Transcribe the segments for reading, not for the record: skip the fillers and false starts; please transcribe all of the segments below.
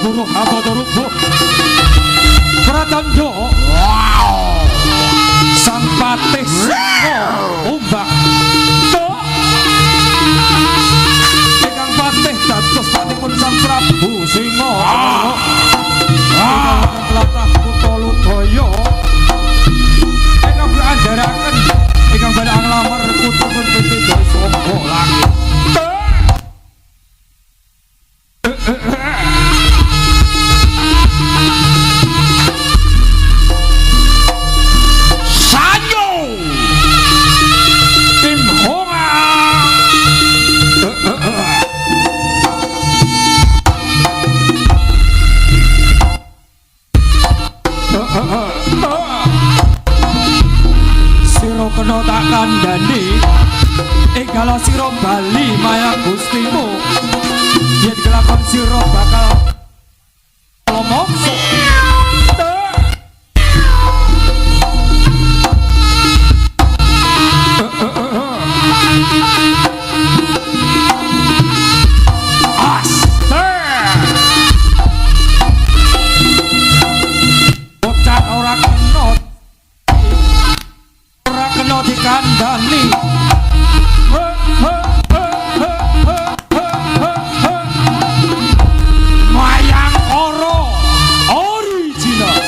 Guru Abadarubuh Pratandha Sang Patih Singa Ombak Ingkang Patih dados patihipun Sang Prabu Singa ingkang tlatah Kutha Lodaya ingkang andharaken ingkang badhe nglamar putripun Pitidaya Sangga Langit Sira kena tak kandhani enggal sira bali mayang gustimu yen kelakon sira bakal mokso dikandani mayang oro original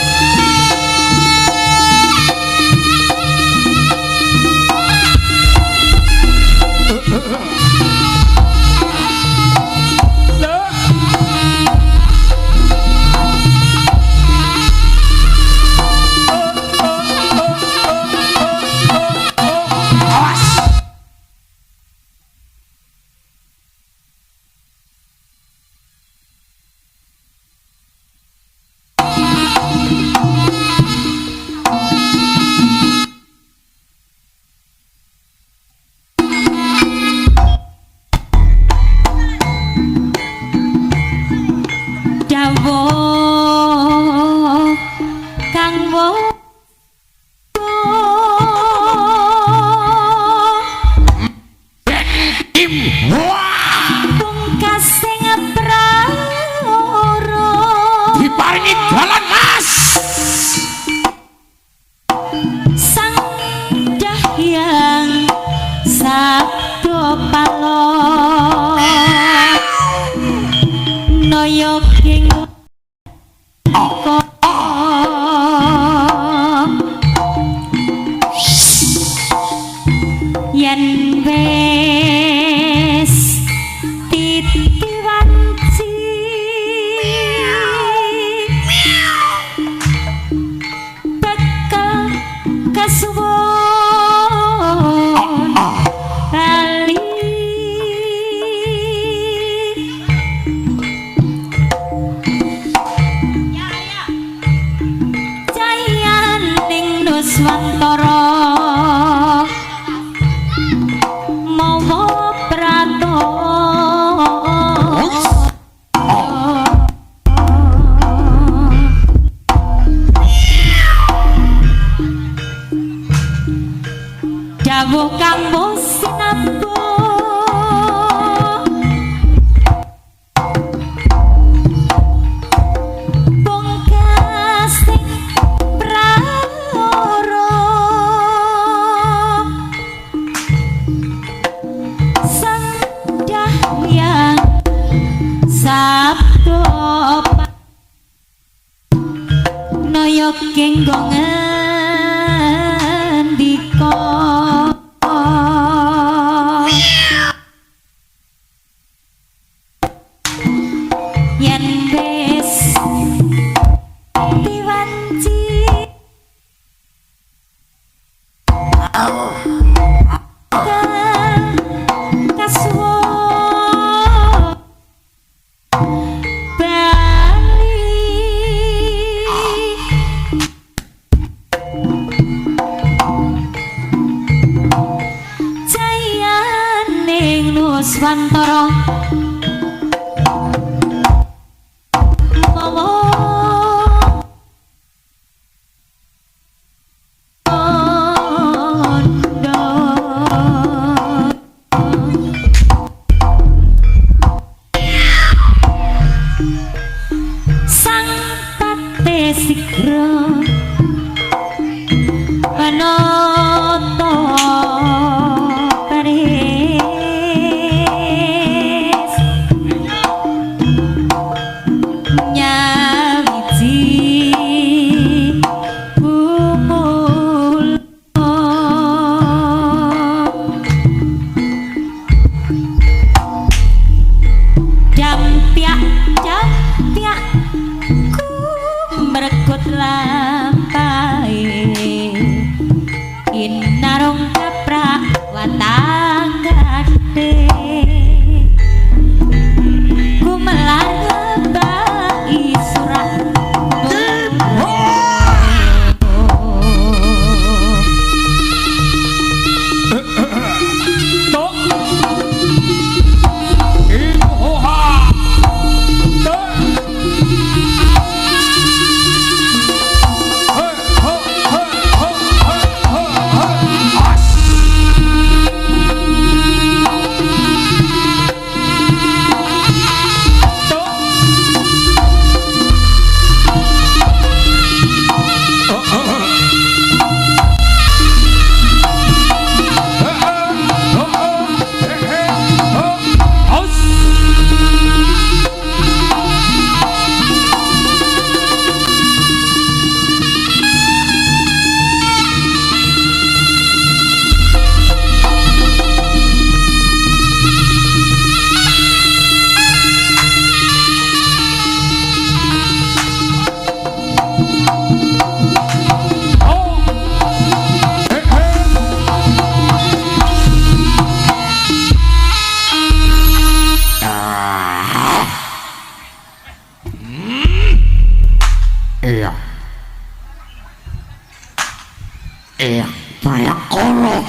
Bayangkara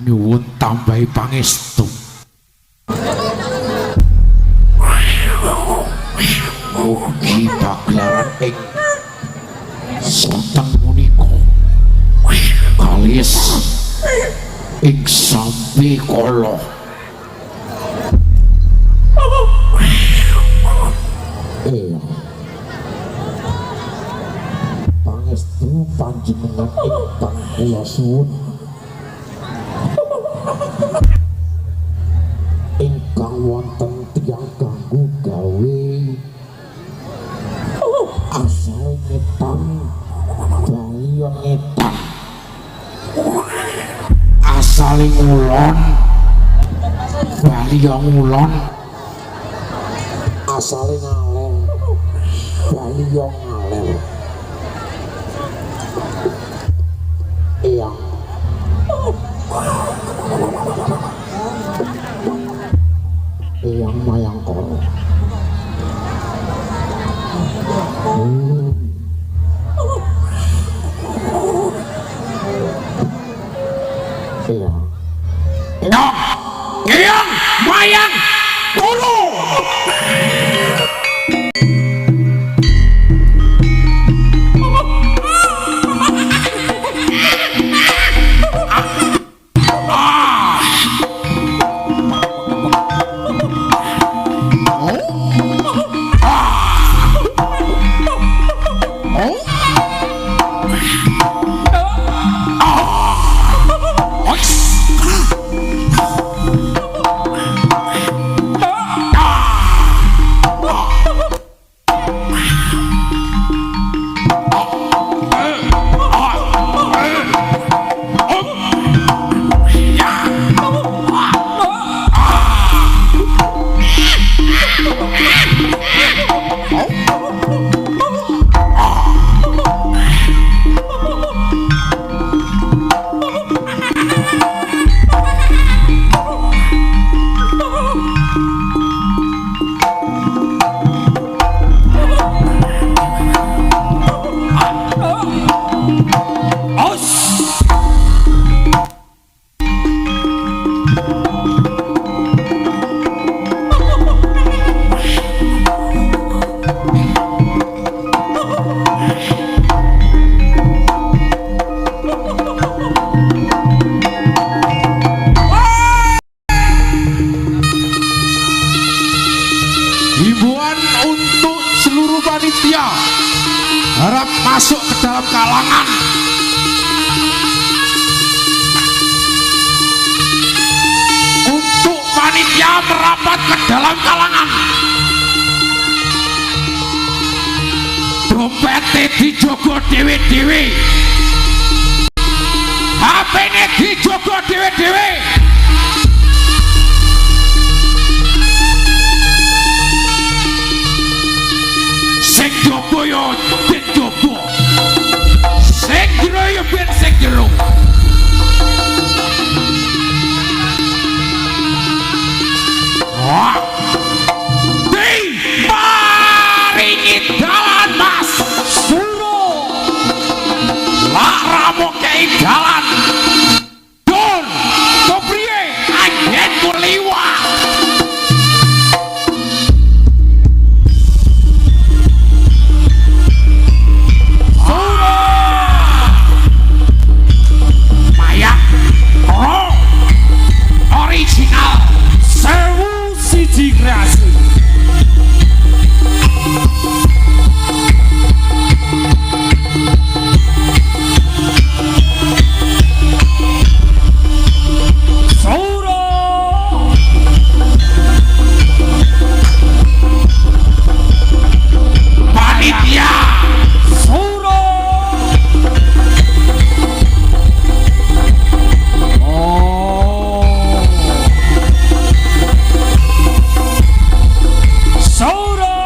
nyuwun tambahi pangestu. Mugi pagelaran ing sonten punika kalis ing sampe kala pangestu panjenengan ingkang kula suwun ingkang wonten tiyang kanggo gawe asal ngetang baliyo ngetang asal ngulon baliyo ngulon asal ngalen baliyo ngalen eyang eyang Mayangkara eyang eyang Mayangkara. panitia harap masuk ke dalam kalangan. Untuk panitia merapat ke dalam kalangan. Dompete dijogo dewe-dewe, HP-ne dijogo dewe-dewe. Sing jogo yo ben jogo, sing jero yo ben sing jero. Wah, diparingi dalan mas Suro, lak ramu kei dalan Don Kopriye angin kuliwa. Suro Mayak Koro original Sewu siji kreasi. Suro panitia Suro. Oh Suro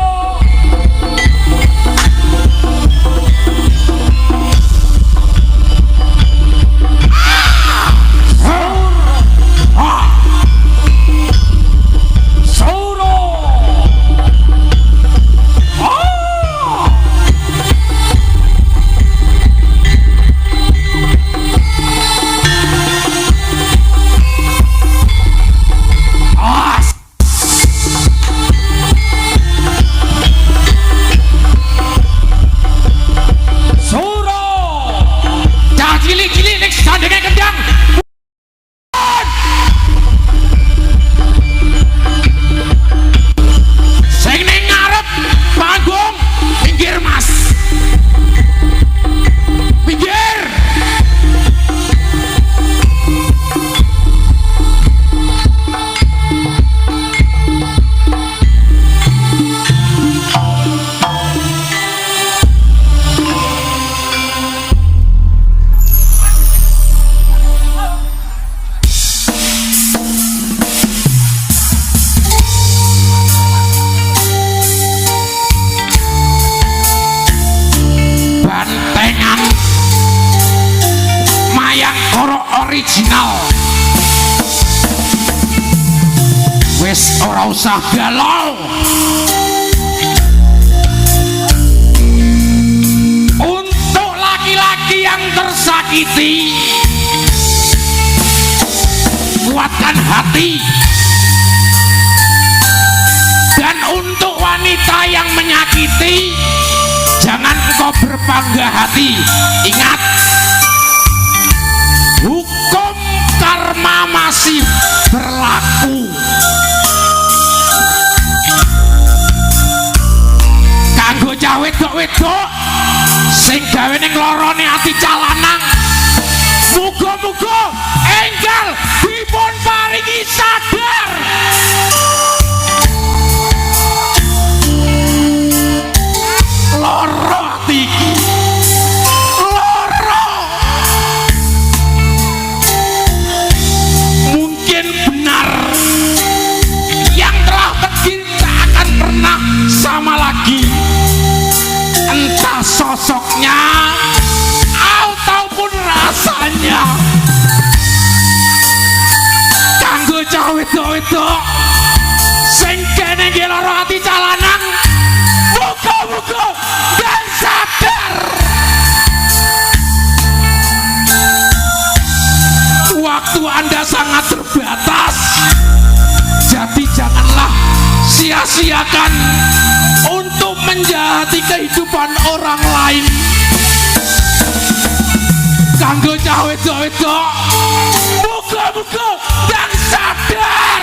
Suro Suro cah cilik-cilik nek sandenge kendang. Sing ning ngarep panggung pinggir mas, pinggir. Bantengan Mayang Koro original. Wis ora usah galau. Untuk laki-laki yang tersakiti, kuatkan hati. Dan untuk wanita yang menyakiti, jangan engkau berbangga hati. Ingat, hukum karma masih berlaku. Kanggo cah wedok-wedok sing gawe ning lorone ati calanang, muga-muga enggal dipun paringi sadar. Loro ati iki, loro. Mungkin benar yang telah pergi tak akan pernah sama lagi. Entah sosoknya ataupun rasanya. Kanggo cah wedok-wedok sing kene nggih lara ati calanang, muga-muga dan sadar. Waktu Anda sangat terbatas, jadi janganlah sia-siakan untuk menjahati kehidupan orang lain. Kanggo cah wedok-wedok, muga-muga dan sadar.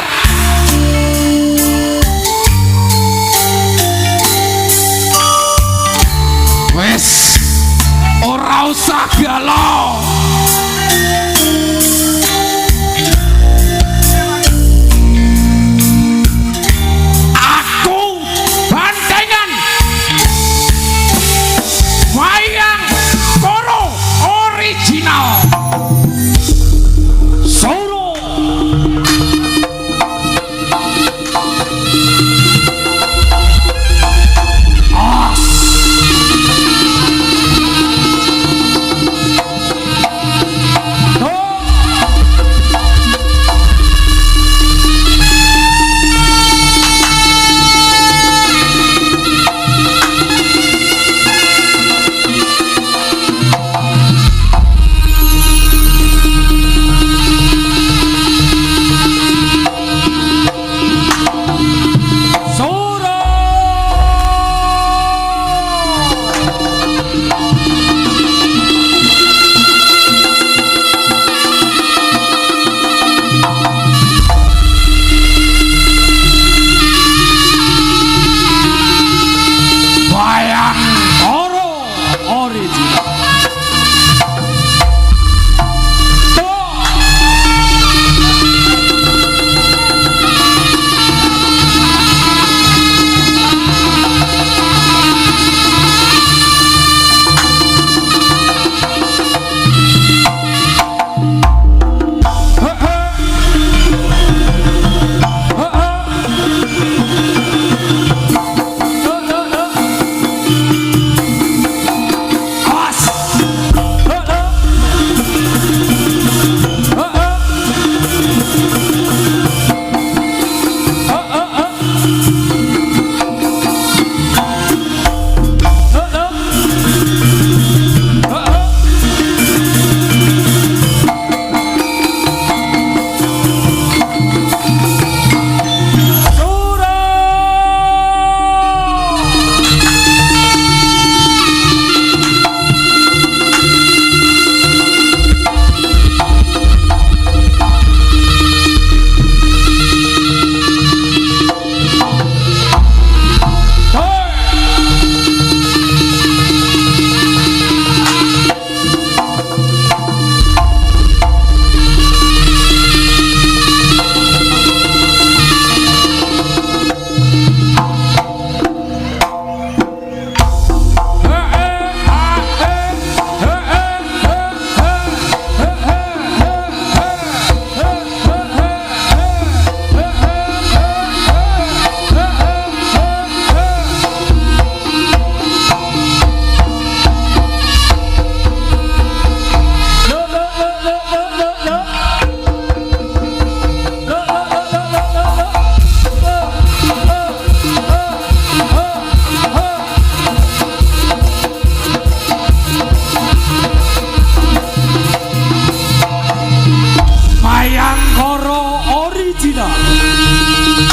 original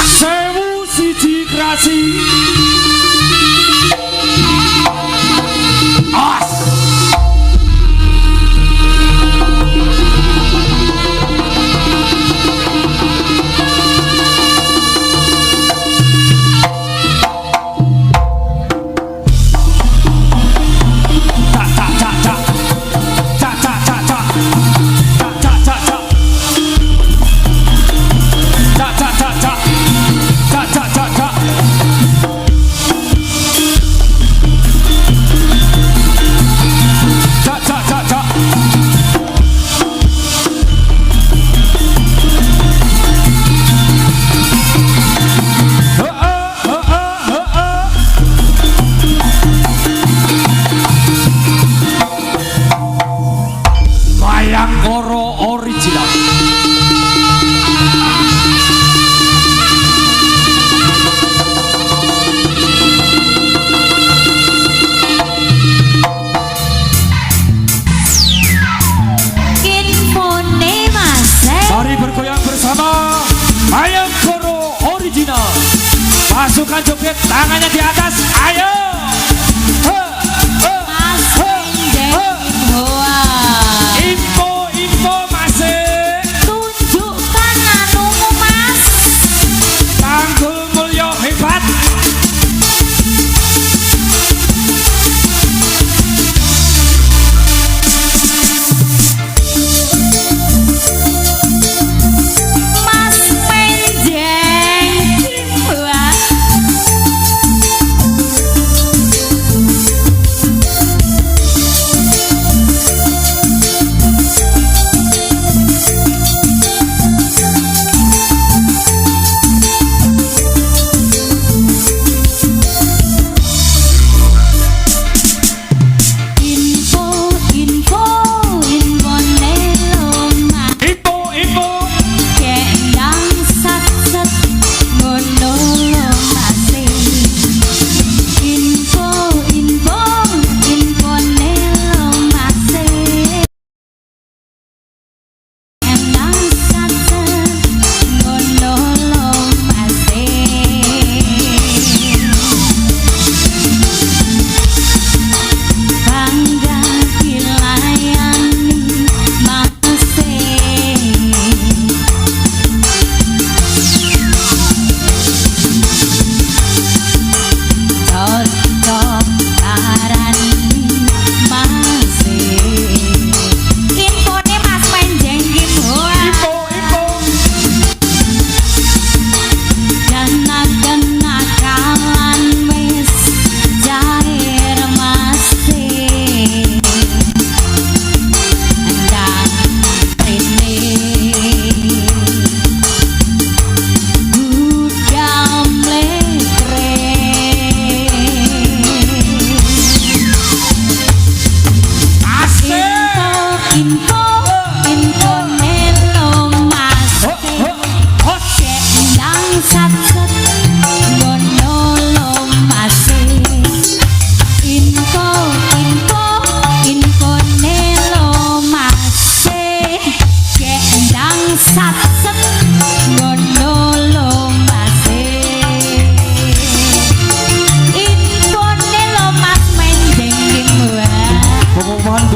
sewu siji kreasi as original Infone Mas. mari bergoyang bersama Mayang Koro original pasukan joget tangannya di atas ayo Mas Menjeng Hoa. info masih Tunjukkan anumu Mas. Tanggul Mulyo hebat Mas Menjeng Hoa.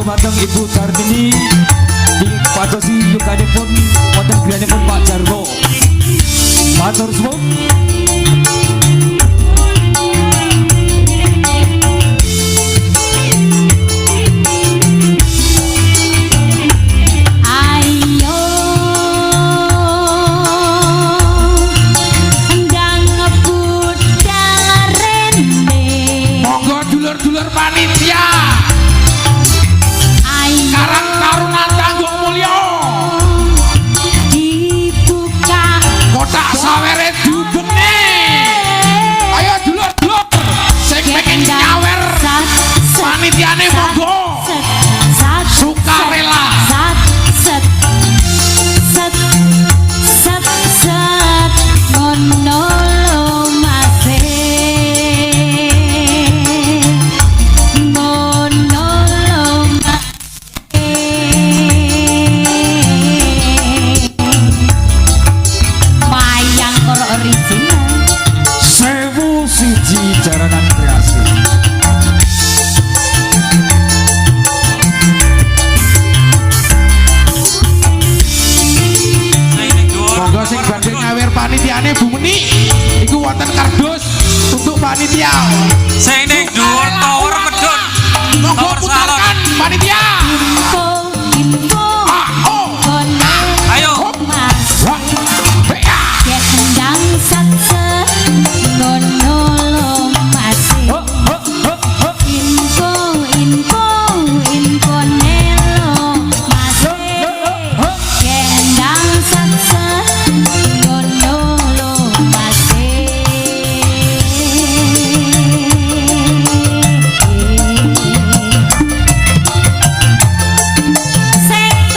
dumateng Ibu Kartini di padosi yukanipun wonten griyanipun Pak Jarwo. Matur suwun. Dulur-dulur panitia Karang Taruna Tanggung Mulyo dibuka kotak sawere dubek sing ngawer panitiane Bu Meni iku wonten kardus untuk panitia Sing ning dhuwur tower medun. monggo Tower salon. putarkan panitia Info, info, kono Ayo. mas. ya Cek ndang satse, ngono lo masih. Info, info, info nelo masih. Cek ndang satse, ngono lo masih. Sing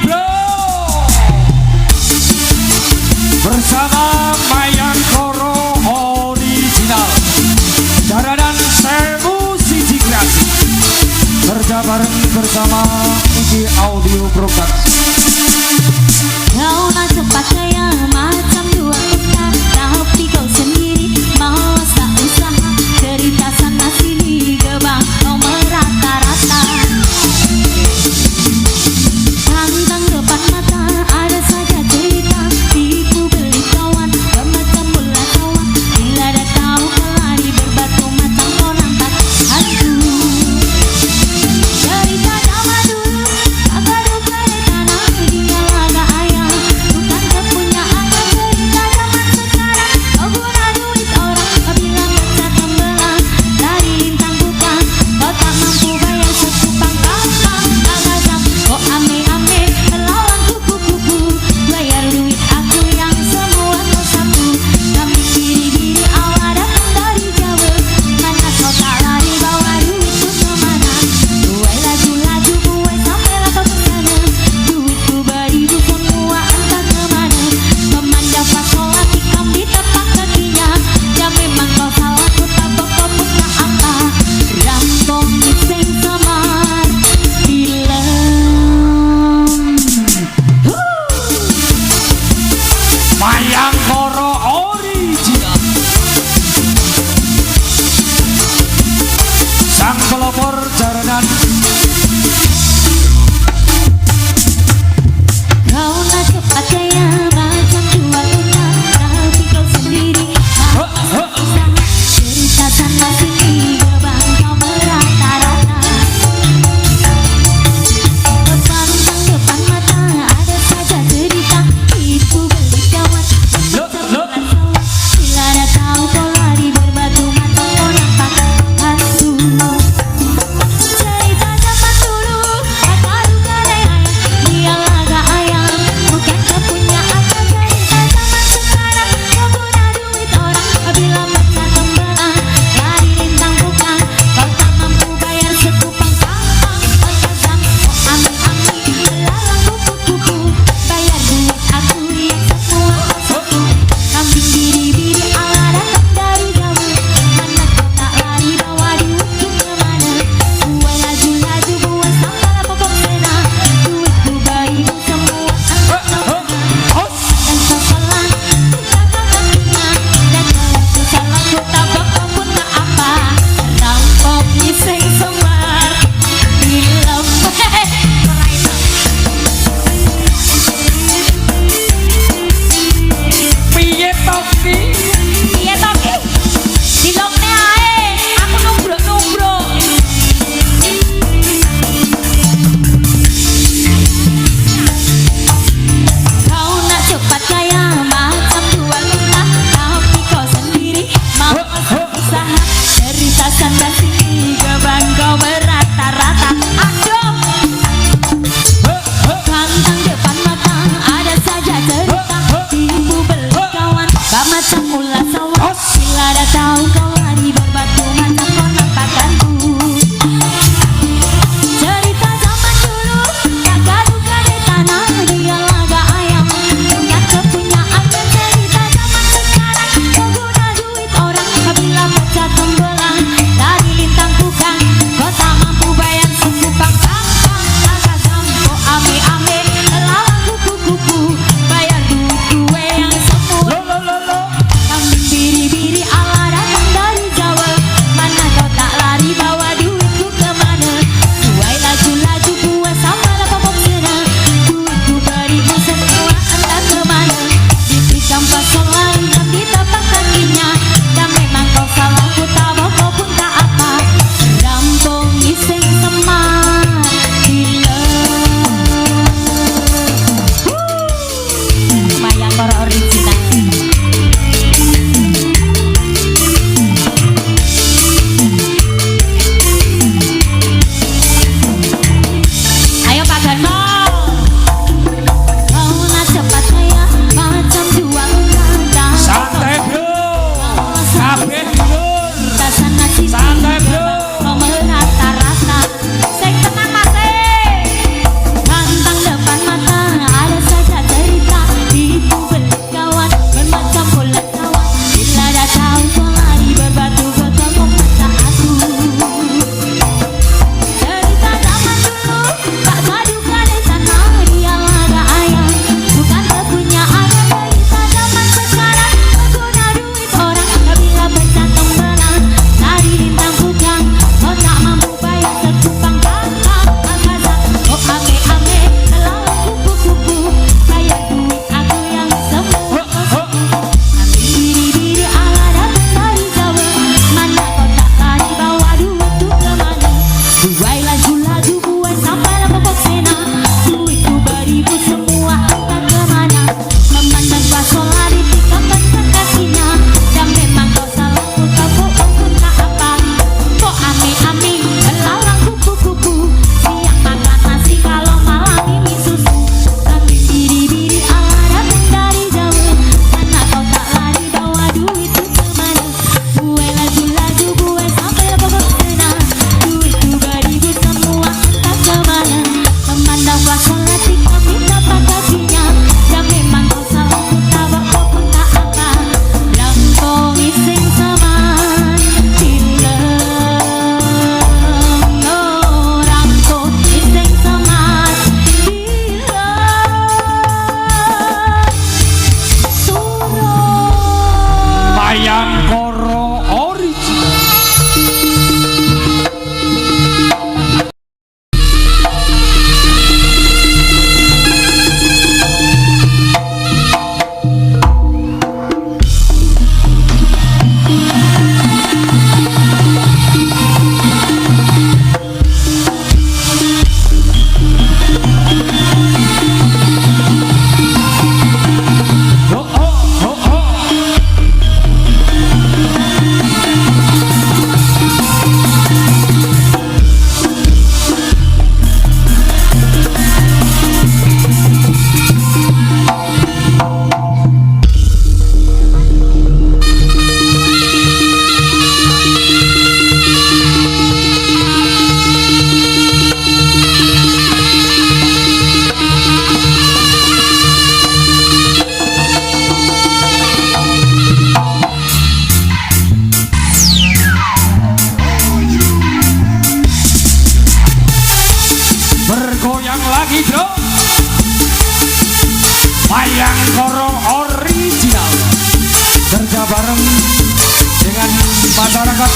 Bro bersama Mayang Koro original Jaranan Sewu Siji Kreasi kerja bareng bersama Iki Audio Production. Kau nak cepat kaya macam dua kota, tapi kau sendiri mau tak usaha. Cerita sana sini gebang kau merata-rata. Tantang depan mata ada saja cerita, tipu beli kawan bermacam bola kawan. Bila dah tahu kelari berbatu macam orang tak hantu. Cerita zaman dulu, agak lupa tanah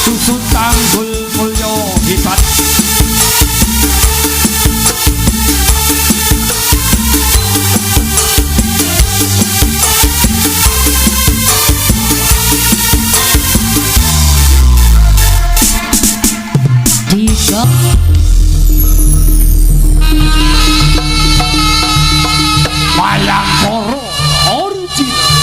Susun tanggul mulya hebat. Tiga Mayangkara original.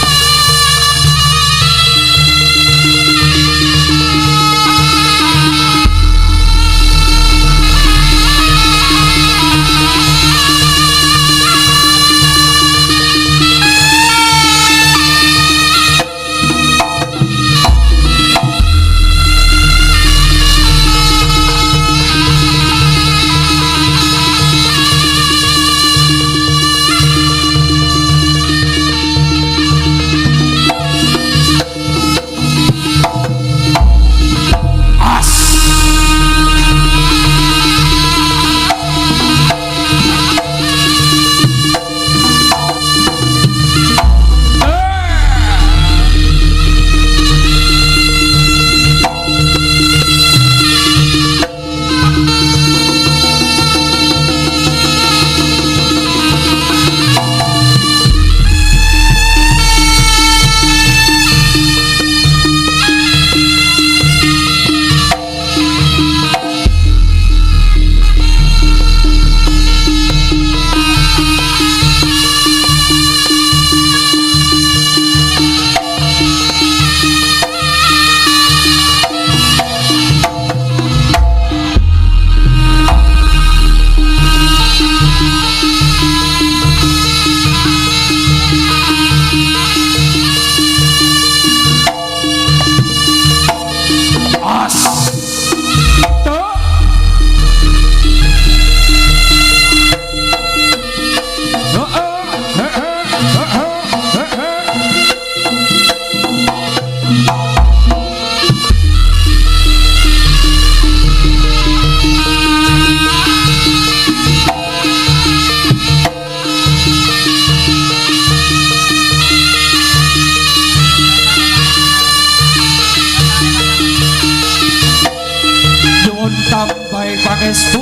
Tambahi pangestu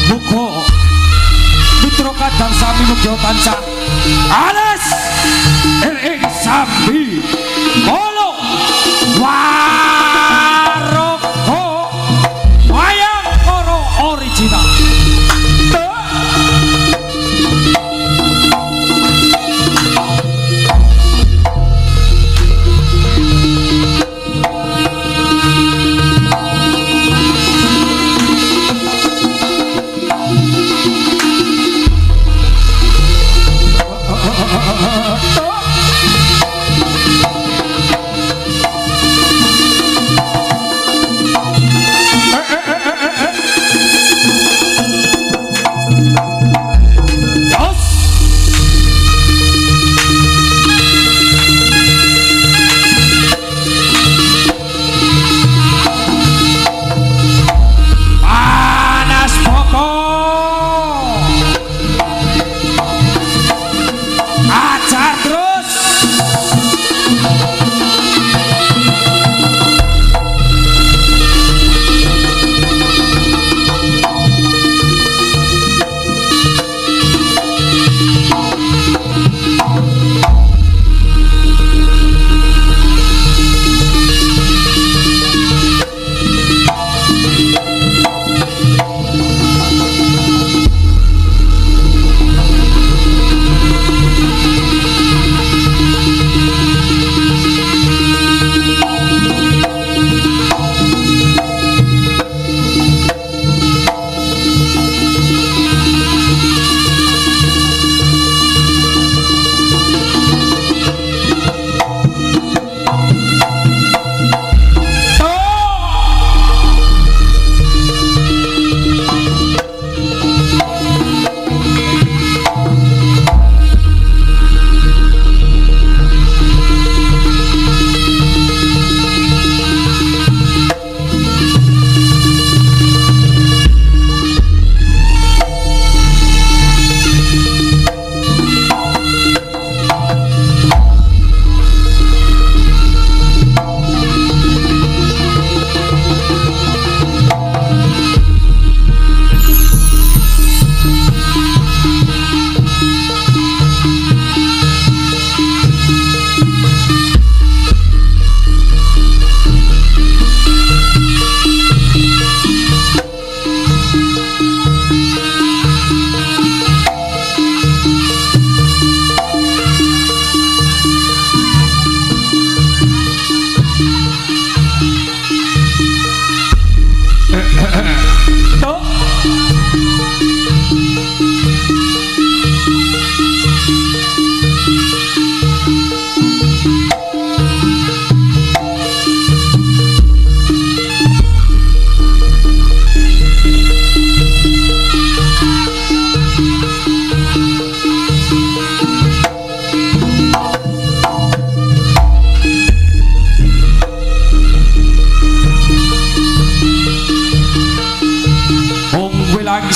muga mitra kadang sami muga tansah alas ing sambi kala waraka Mayangkara original.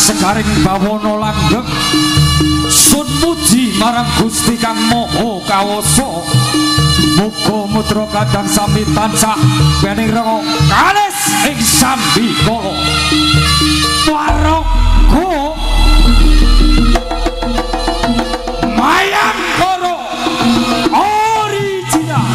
segaring bawana langgeng sun puji marang Gusti Kang Maha Kawasa muga mutra kadang sami tansah bening ranga kalis ing sambikala paraga mayang karo original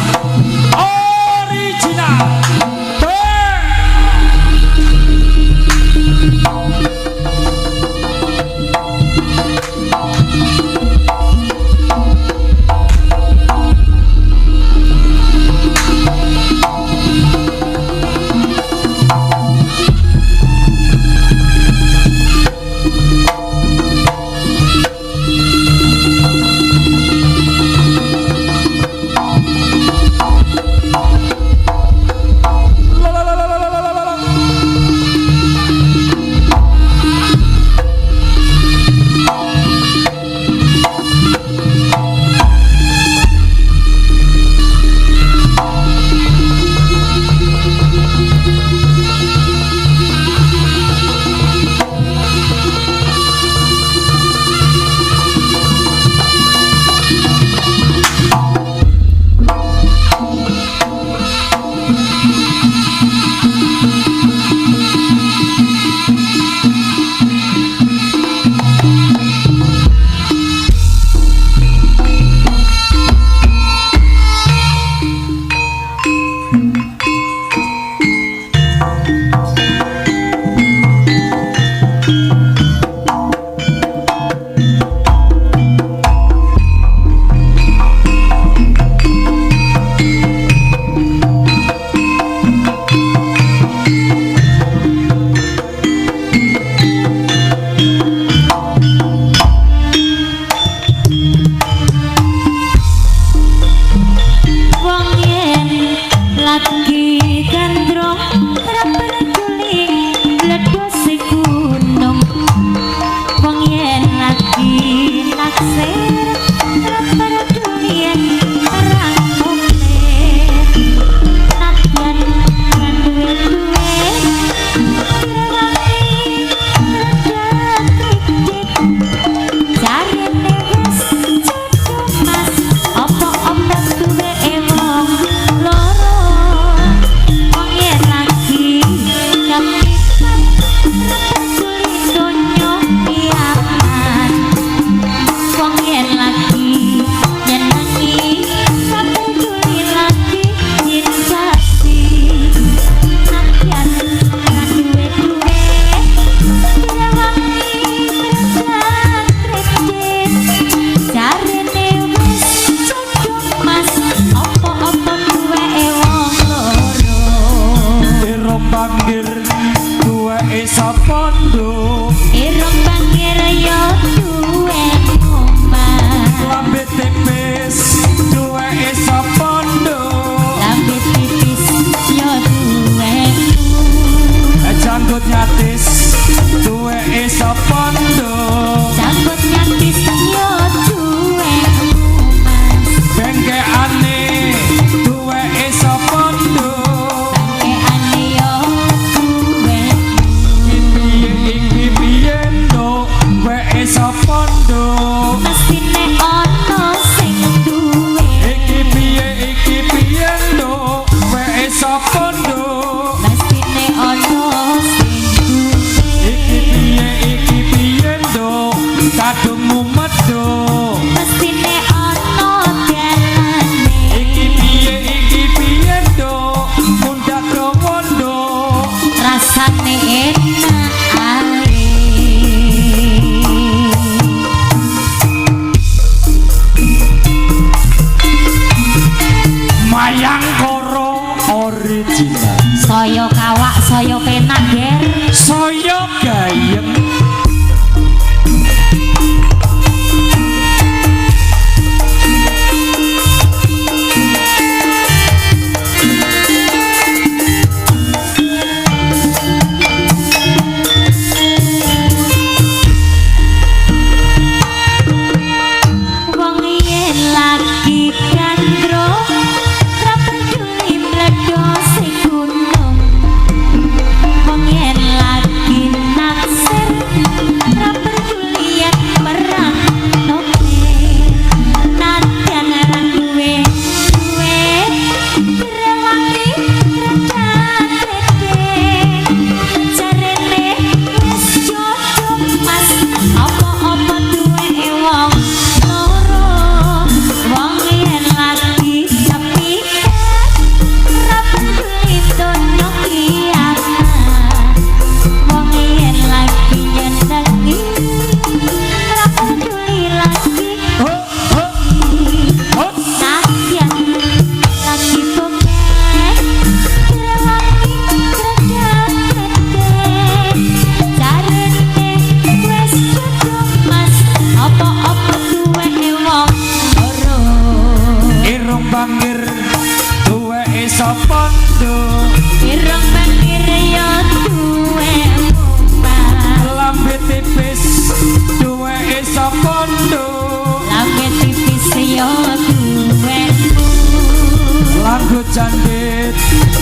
jandit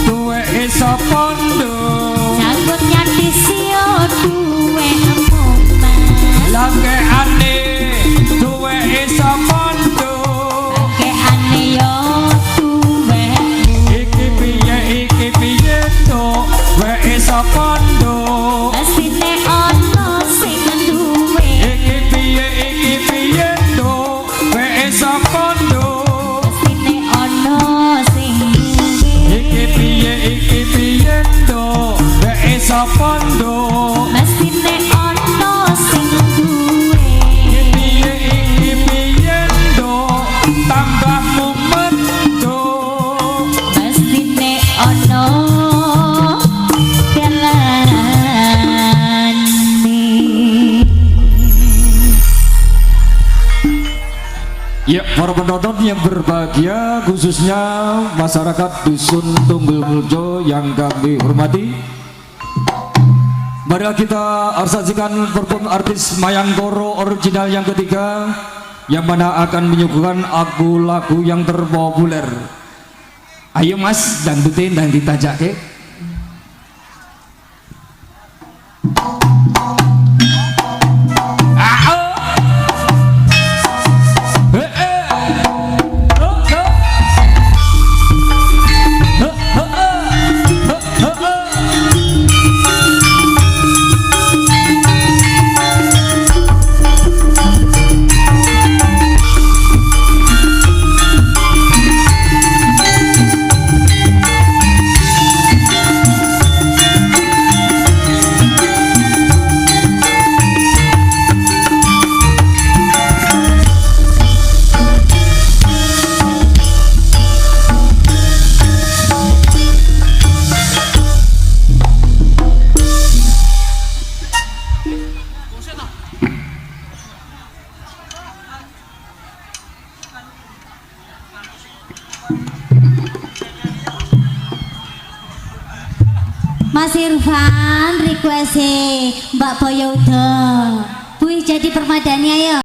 duwe isa pondo Jangkutnya disio duwe emoman langke ane duwe isa pondo Bangke ane yo duwe iki piye to we isa pondo Mesine ono sing duwe iki piye to we isa pondo Mesine ono sing duwe iki piye to we isa pondo Mesine ono sing duwe iki piye to tambah mumendo Mesine ono Ya, para penonton yang berbahagia, khususnya masyarakat Dusun Tunggul Muljo yang kami hormati. Marilah kita saksikan perform artis Mayangkoro original yang ketiga, yang mana akan menyuguhkan lagu yang terpopuler. Ayo mas, dangdutin dan ditajake. Mas Irfan request Mbak Boyouda Wih jadi permadani ayo